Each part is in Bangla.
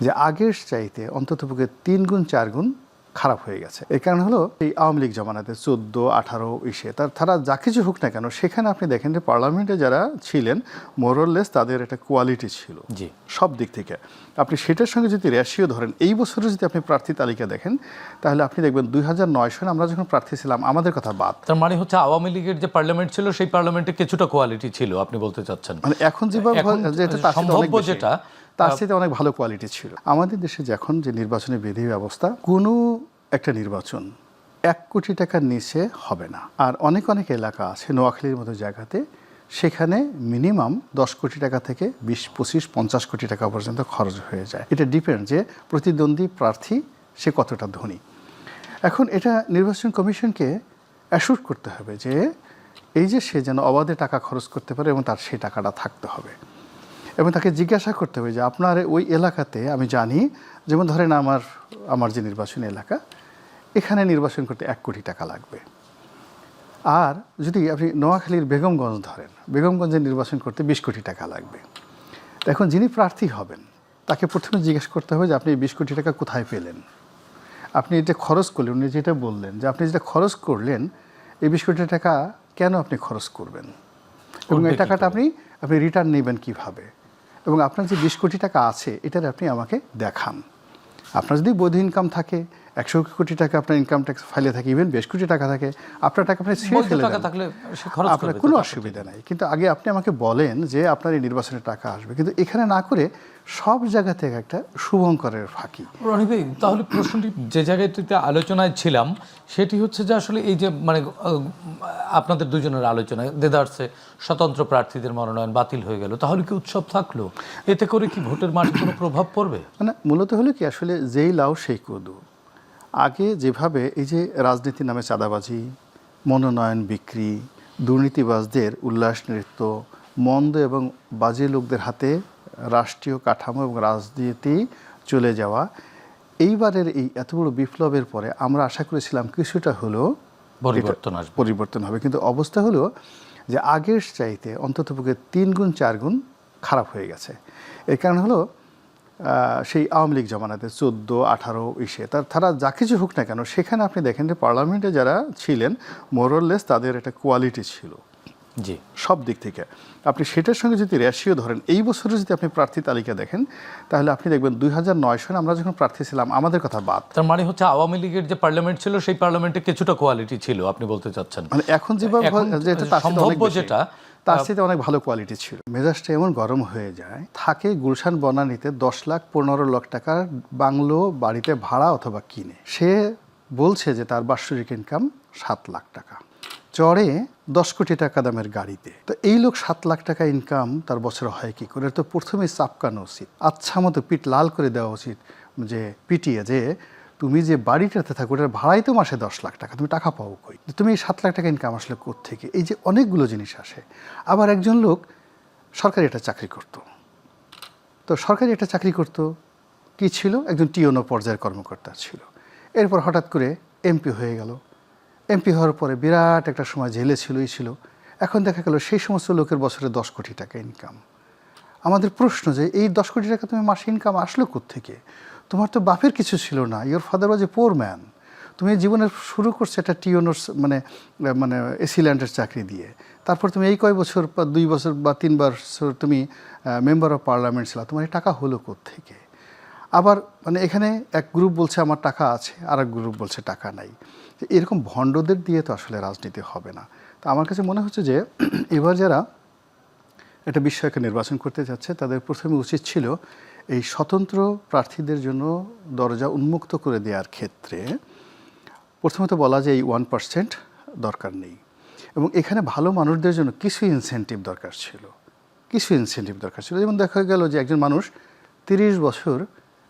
যে আগের চাইতে অন্ততপক্ষে 3 গুণ 4 গুণ খারাপ হয়ে গেছে। এই কারণ হলো এই আওয়ামী লীগ জমানাতে 14, 18 ইসে তারা যা কিছু হোক না কেন, সেখানে আপনি দেখেন যে পার্লামেন্টে যারা ছিলেন মোরলেস তাদের একটা কোয়ালিটি ছিল সব দিক থেকে। আপনি সেটার সঙ্গে যদি রেশিও ধরেন, এই বছরে যদি আপনি প্রার্থী তালিকা দেখেন, তাহলে আপনি দেখবেন 2009 সালে আমরা যখন প্রার্থী ছিলাম, আমাদের কথা বাদ, তার মানে হচ্ছে আওয়ামী লীগের যে পার্লামেন্ট ছিল সেই পার্লামেন্টে কিছুটা কোয়ালিটি ছিল আপনি বলতে চাচ্ছেন। মানে এখন যেভাবে সম্ভাব্য যেটা তার সাথে অনেক ভালো কোয়ালিটি ছিল। আমাদের দেশে যখন যে নির্বাচনী বিধি ব্যবস্থা, কোনো একটা নির্বাচন 1 কোটি টাকার নিচে হবে না। আর অনেক অনেক এলাকা আছে নোয়াখালীর মতো জায়গাতে, সেখানে মিনিমাম 10 কোটি টাকা থেকে 20, 25, 50 কোটি টাকা পর্যন্ত খরচ হয়ে যায়। এটা ডিপেন্ড যে প্রতিদ্বন্দ্বী প্রার্থী সে কতটা ধনী। এখন এটা নির্বাচন কমিশনকে অ্যাসুর করতে হবে যে এই যে সে যেন অবাধে টাকা খরচ করতে পারে এবং তার সেই টাকাটা থাকতে হবে। এবং তাকে জিজ্ঞাসা করতে হবে যে আপনার ওই এলাকাতে, আমি জানি যেমন ধরেন আমার যে নির্বাচনী এলাকা, এখানে নির্বাচন করতে 1 কোটি টাকা লাগবে। আর যদি আপনি নোয়াখালীর বেগমগঞ্জ ধরেন, বেগমগঞ্জে নির্বাচন করতে 20 কোটি টাকা লাগবে। এখন যিনি প্রার্থী হবেন তাকে প্রথমে জিজ্ঞেস করতে হবে যে আপনি 20 কোটি টাকা কোথায় পেলেন, আপনি এটা খরচ করলেন, উনি যেটা বললেন যে আপনি যেটা খরচ করলেন, এই 20 কোটি টাকা কেন আপনি খরচ করবেন, এবং এই টাকাটা আপনি রিটার্ন নেবেন কিভাবে, এবং আপনার যে 20 কোটি টাকা আছে এটার আপনি আমাকে দেখান। আপনার যদি বৈধ ইনকাম থাকে, 100 কোটি টাকা আপনার ইনকাম ট্যাক্স ফাইলে থাকে, ইভেন 20 কোটি টাকা থাকে, আপনার টাকা আপনি ছেড়ে ফেলে দেন, আপনার কোনো অসুবিধা নাই। কিন্তু আগে আপনি আমাকে বলেন যে আপনার এই নির্বাচনের টাকা আসবে, কিন্তু এখানে না করে সব জায়গা থেকে একটা শুভঙ্করের ফাঁকি। রনি ভাই, তাহলে প্রশ্নটি যে জায়গাটিতে আলোচনায় ছিলাম সেটি হচ্ছে যে আসলে এই যে মানে আপনাদের দুজনের আলোচনায় দেদারসে স্বতন্ত্র প্রার্থীদের মনোনয়ন বাতিল হয়ে গেল, তাহলে কি উৎসব থাকলো? এতে করে কি ভোটের মাঠে কোনো প্রভাব পড়বে? মানে মূলত হলো কি, আসলে যেই লাউ সেই কদু। আগে যেভাবে এই যে রাজনীতির নামে চাঁদাবাজি, মনোনয়ন বিক্রি, দুর্নীতিবাজদের উল্লাস নৃত্য, মন্দ এবং বাজে লোকদের হাতে রাষ্ট্রীয় কাঠামো এবং রাজনীতি চলে যাওয়া, এইবারের এই এত বড় বিপ্লবের পরে আমরা আশা করেছিলাম কিছুটা হলেও পরিবর্তন হবে, কিন্তু অবস্থা হলো যে আগের চাইতে অন্ততপক্ষে 3 গুণ 4 গুণ খারাপ হয়ে গেছে। এর কারণ হলো সেই আওয়ামী লীগ জমানাতে 14, 18 ইসে তারা যা কিছু হোক না কেন, সেখানে আপনি দেখেন যে পার্লামেন্টে যারা ছিলেন মোরলেস তাদের একটা কোয়ালিটি ছিল সব দিক থেকে। আপনি সেটার সঙ্গে যদি রেশিও ধরেন, এই বছরে যদি আপনি প্রার্থী তালিকা দেখেন, তাহলে আপনি দেখবেন 2009 সালে আমরা যখন প্রার্থী ছিলাম, আমাদের কথা বাদ, তার মানে হচ্ছে আওয়ামী লীগের যে পার্লামেন্ট ছিল সেই পার্লামেন্টে কিছুটা কোয়ালিটি ছিল আপনি বলতে চাচ্ছেন। মানে এখন যেভাবে তার সাথে অনেক ভালো কোয়ালিটি ছিল। মেজাজটা এমন গরম হয়ে যায়, থাকে গুলশান বনানীতে 10 লাখ 15 লাখ টাকার বাংলো বাড়িতে ভাড়া অথবা কিনে, সে বলছে যে তার বাৎসরিক ইনকাম 7 লাখ টাকা, চড়ে 10 কোটি টাকা দামের গাড়িতে। তো এই লোক 7 লাখ টাকা ইনকাম তার বছরে হয় কি করে? তো প্রথমেই চাপকানো উচিত, আচ্ছা মতো পিঠ লাল করে দেওয়া উচিত, যে পিটিয়ে যে তুমি যে বাড়িটাতে থাকো ওটার ভাড়াই তো মাসে 10 লাখ টাকা, তুমি টাকা পাও কই? তুমি এই 7 লাখ টাকা ইনকাম আসলে কোত্থেকে? এই যে অনেকগুলো জিনিস আসে। আবার একজন লোক সরকারি একটা চাকরি করত, তো সরকারি একটা চাকরি করত কি ছিল, একজন টিওনো পর্যায়ের কর্মকর্তা ছিল। এরপর হঠাৎ করে এমপি হয়ে গেল। এমপি হওয়ার পরে বিরাট একটা সময় জেলে ছিল। এখন দেখা গেল সেই সমস্ত লোকের বছরে 10 কোটি টাকা ইনকাম। আমাদের প্রশ্ন যে এই 10 কোটি টাকা তুমি মাসে ইনকাম আসলো কোত্থেকে? তোমার তো বাপের কিছু ছিল না, your father was A poor man. তুমি জীবনের শুরু করছো একটা টিওনোর মানে এসিল্যান্ডের চাকরি দিয়ে, তারপর তুমি এই কয় বছর 2 বছর বা 3 বছর তুমি মেম্বার অফ পার্লামেন্ট ছিল, তোমার এই টাকা হলো কোত্থেকে? আবার মানে এখানে এক গ্রুপ বলছে আমার টাকা আছে, আর এক গ্রুপ বলছে টাকা নাই। এরকম ভণ্ডদের দিয়ে তো আসলে রাজনীতি হবে না। তো আমার কাছে মনে হচ্ছে যে এবার যারা একটা বিষয়কে নির্বাচন করতে যাচ্ছে, তাদের প্রথমে উচিত ছিল এই স্বতন্ত্র প্রার্থীদের জন্য দরজা উন্মুক্ত করে দেওয়ার ক্ষেত্রে প্রথমত বলা যে এই 1% দরকার নেই, এবং এখানে ভালো মানুষদের জন্য কিছু ইনসেন্টিভ দরকার ছিল। যেমন দেখা গেল যে একজন মানুষ 30 বছর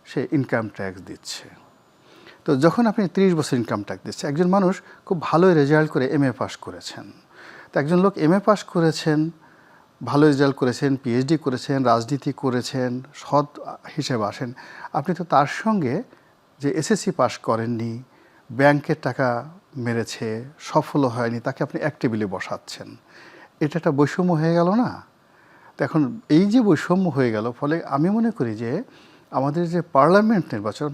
সে ইনকাম ট্যাক্স দিচ্ছে। তো যখন আপনি 30 বছর ইনকাম ট্যাক্স দিচ্ছে, একজন মানুষ খুব ভালো রেজাল্ট করে MA পাস করেছেন, তো একজন লোক MA পাস করেছেন, ভালো রেজাল্ট করেছেন, PhD করেছেন, রাজনীতি করেছেন, সৎ হিসেবে আসেন, আপনি তো তার সঙ্গে যে SSC পাস করেননি, ব্যাংকের টাকা মেরেছে, সফল হয়নি, তাকে আপনি এক টেবিলে বসাচ্ছেন। এটা একটা বৈষম্য হয়ে গেল না? তো এখন এই যে বৈষম্য হয়ে গেল, ফলে আমি মনে করি যে আমাদের যে পার্লামেন্ট নির্বাচন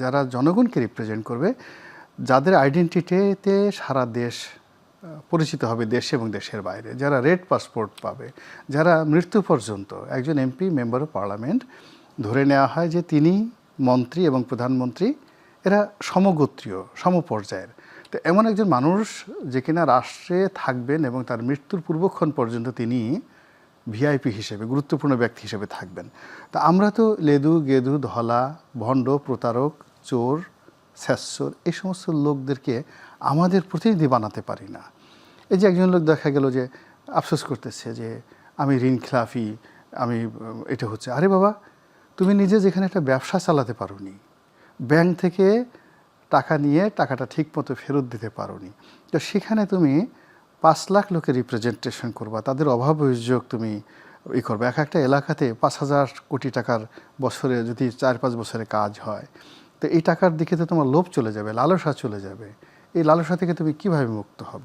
যারা জনগণকে রিপ্রেজেন্ট করবে, যাদের আইডেন্টিটিতে সারা দেশ পরিচিত হবে, দেশে এবং দেশের বাইরে, যারা রেড পাসপোর্ট পাবে, যারা মৃত্যু পর্যন্ত একজন এমপি মেম্বার অফ পার্লামেন্ট ধরে নেওয়া হয় যে তিনি মন্ত্রী এবং প্রধানমন্ত্রী এরা সমগোত্রীয় সমপর্যায়ের। তো এমন একজন মানুষ যে কিনা রাষ্ট্রে থাকবেন এবং তার মৃত্যুর পূর্বক্ষণ পর্যন্ত তিনি ভিআইপি হিসেবে, গুরুত্বপূর্ণ ব্যক্তি হিসেবে থাকবেন। তা আমরা তো লেদু গেদু ধলা ভণ্ড প্রতারক চোর স্যাসর এই সমস্ত লোকদেরকে আমাদের প্রতিনিধি বানাতে পারি না। এই যে একজন লোক দেখা গেল যে আফসোস করতেছে যে আমি ঋণ খেলাফি, আমি এটা হচ্ছে, আরে বাবা তুমি নিজে যেখানে একটা ব্যবসা চালাতে পারোনি, ব্যাংক থেকে টাকা নিয়ে টাকাটা ঠিক মতো ফেরত দিতে পারোনি, তো সেখানে তুমি 5 লাখ লোকের রিপ্রেজেন্টেশন করবা, তাদের অভাব অভিযোগ তুমি করবে। একটা এলাকাতে 5,000 কোটি টাকার বছরে যদি 4-5 বছরে কাজ হয়, তো এই টাকার দিকে তো তোমার লোভ চলে যাবে, লালসা চলে যাবে। এই লালসা থেকে তুমি কিভাবে মুক্ত হবে?